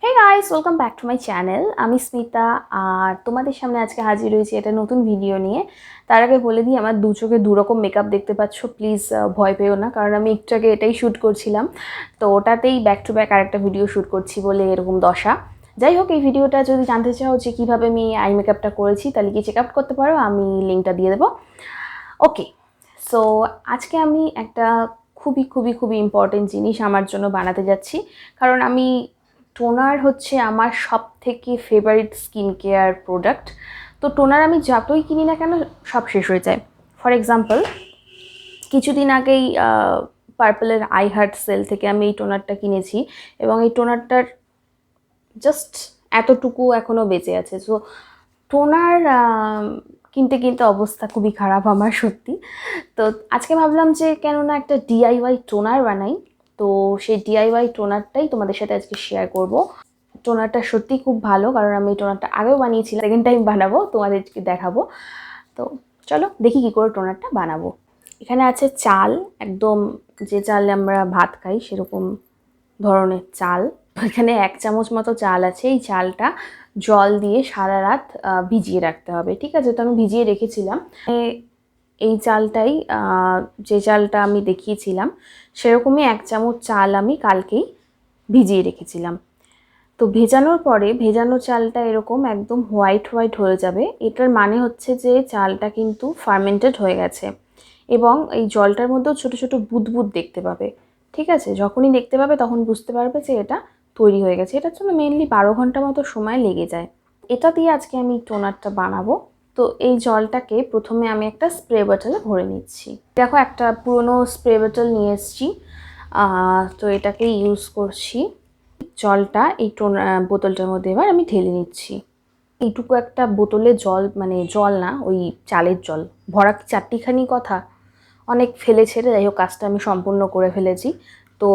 Hey guys, welcome back to my channel. আমি স্মিতা আর তোমাদের সামনে আজকে হাজির হয়েছি একটা নতুন ভিডিও নিয়ে। তার আগে বলে দিই আমার দু চোখে দু রকম মেকআপ দেখতে পাচ্ছ, প্লিজ ভয় পেও না, কারণ আমি একটু আগে এটাই শ্যুট করছিলাম, তো ওটাতেই ব্যাক টু ব্যাক আরেকটা ভিডিও শ্যুট করছি বলে এরকম দশা। যাই হোক, এই ভিডিওটা যদি জানতে চাও যে কীভাবে আমি আই মেকআপটা করেছি তাহলে কি চেক আউট করতে পারো, আমি লিঙ্কটা দিয়ে দেবো। ওকে, সো আজকে আমি একটা খুবই ইম্পর্টেন্ট জিনিস আমার জন্য বানাতে যাচ্ছি, কারণ আমি টোনার হচ্ছে আমার সবথেকে ফেভারিট স্কিন কেয়ার প্রোডাক্ট। তো টোনার আমি যতই কিনি না কেন সব শেষ হয়ে যায়। ফর এক্সাম্পল, কিছুদিন আগেই পার্পলের আই হার্ট সেল থেকে আমি এই টোনারটা কিনেছি এবং এই টোনারটার জাস্ট এতটুকু এখনও বেঁচে আছে। সো টোনার কিনতে অবস্থা খুবই খারাপ আমার, সত্যি। তো আজকে ভাবলাম যে কেননা একটা ডিআইওয়াই টোনার বানাই, তো সেই ডিআইওয়াই টোনারটাই তোমাদের সাথে আজকে শেয়ার করব। টোনারটা সত্যি খুব ভালো, কারণ আমি এই টোনারটা আগেও বানিয়েছিলাম, সেকেন্ড টাইম বানাবো, তোমাদেরকে দেখাবো। তো চলো দেখি কী করে টোনারটা বানাবো। এখানে আছে চাল, একদম যে চালে আমরা ভাত খাই সেরকম ধরনের চাল। এখানে 1 চামচ মতো চাল আছে। এই চালটা জল দিয়ে সারা রাত ভিজিয়ে রাখতে হবে, ঠিক আছে? তো আমি ভিজিয়ে রেখেছিলাম। এই চালটাই, যে চালটা আমি দেখিয়েছিলাম সেরকমই 1 চামচ চাল আমি কালকেই ভিজিয়ে রেখেছিলাম। তো ভেজানোর পরে ভেজানো চালটা এরকম একদম হোয়াইট হয়ে যাবে। এটার মানে হচ্ছে যে চালটা কিন্তু ফার্মেন্টেড হয়ে গেছে, এবং এই জলটার মধ্যেও ছোট ছোট বুদবুদ দেখতে পাবে, ঠিক আছে? যখনই দেখতে পাবে তখন বুঝতে পারবে যে এটা তৈরি হয়ে গেছে। এটার জন্য মেনলি 12 ঘন্টা মতো সময় লেগে যায়। এটা দিয়ে আজকে আমি টোনারটা বানাবো। তো এই জলটাকে প্রথমে আমি একটা স্প্রে বটলে ভরে নিচ্ছি। দেখো, একটা পুরনো স্প্রে বটল নিয়ে এসেছি, তো এটাকে ইউজ করছি। জলটা এই বোতলটার মধ্যে এবার আমি ঢেলে নিচ্ছি। এইটুকু একটা বোতলে জল, মানে জল না, ওই চালের জল ভরা কি চারটিখানি কথা, অনেক ফেলে ছেড়ে, যাই হোক কাজটা আমি সম্পূর্ণ করে ফেলেছি। তো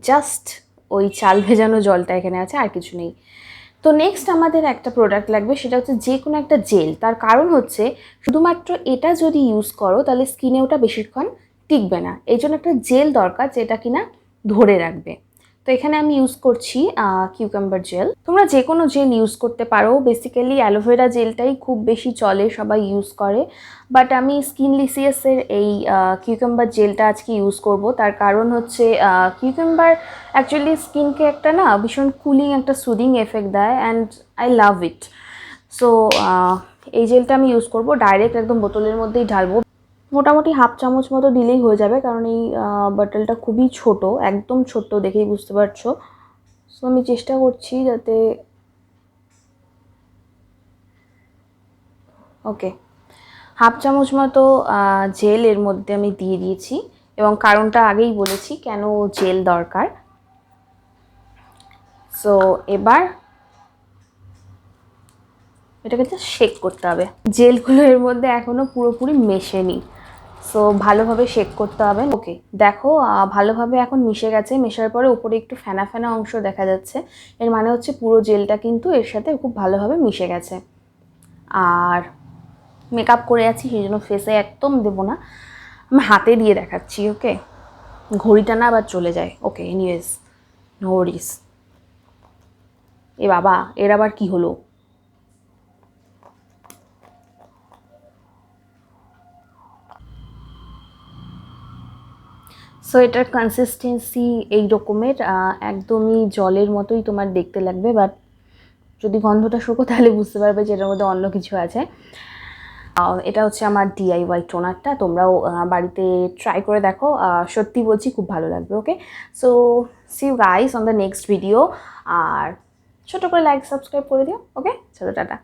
জাস্ট ওই চাল ভেজানো জলটা এখানে আছে, আর কিছু নেই। তো নেক্সট আমাদের একটা প্রোডাক্ট লাগবে, সেটা হচ্ছে যে কোনো একটা জেল। তার কারণ হচ্ছে শুধুমাত্র এটা যদি ইউজ করো তাহলে স্কিনে ওটা বেশিক্ষণ টিকবে না, এই জন্য একটা জেল দরকার যেটা কিনা ধরে রাখবে। তো এখানে আমি ইউজ করছি কিউকাম্বার জেল। তোমরা যে কোনো জেল ইউজ করতে পারো, বেসিক্যালি অ্যালোভেরা জেলটাই খুব বেশি চলে, সবাই ইউজ করে, বাট আমি স্কিনলিসিয়াসের এই কিউকাম্বার জেলটা আজকে ইউজ করব। তার কারণ হচ্ছে কিউকাম্বার অ্যাকচুয়ালি স্কিনকে একটা না ভীষণ কুলিং, একটা সুদিং এফেক্ট দেয়, and I love it. So এই জেলটা আমি ইউজ করব, ডাইরেক্ট একদম বোতলের মধ্যেই ঢালবো। মোটামুটি 1/2 চামচ মতো দিলেই হয়ে যাবে, কারণ এই বটলটা খুবই ছোট, একদম ছোট, দেখেই বুঝতে পারছো। সো আমি চেষ্টা করছি যাতে, ওকে, 1/2 চামচ মতো জেল এর মধ্যে আমি দিয়ে দিয়েছি, এবং কারণটা আগেই বলেছি কেন জেল দরকার। সো এবার এটাকে জাস্ট শেক করতে হবে। জেলগুলো এর মধ্যে এখনও পুরোপুরি মেশেনি, সো ভালোভাবে শেক করতে হবে। ওকে, দেখো ভালোভাবে এখন মিশে গেছে। মেশার পরে উপরে একটু ফেনা ফেনা অংশ দেখা যাচ্ছে, এর মানে হচ্ছে পুরো জেলটা কিন্তু এর সাথে খুব ভালোভাবে মিশে গেছে। আর মেকআপ করে আছি সেই জন্য ফেসে একদম দেবো না, আমি হাতে দিয়ে দেখাচ্ছি। ওকে, ঘড়িটা না আবার চলে যায়। ওকে, এনিওয়েজ, নো ওয়ারিস। এ বাবা, এর আবার কি হলো? সো এটার কনসিস্টেন্সি এই রকমের, একদমই জলের মতোই তোমার দেখতে লাগবে, বাট যদি গন্ধটা শুকো তাহলে বুঝতে পারবে যে এটার মধ্যে অন্য কিছু আছে। এটা হচ্ছে আমার ডিআইওয়াই টোনারটা, তোমরাও বাড়িতে ট্রাই করে দেখো, সত্যি বলছি খুব ভালো লাগবে। Okay, so see you guys on the next video, আর ছোটো করে লাইক সাবস্ক্রাইব করে দিও। ওকে, চলো টাটা।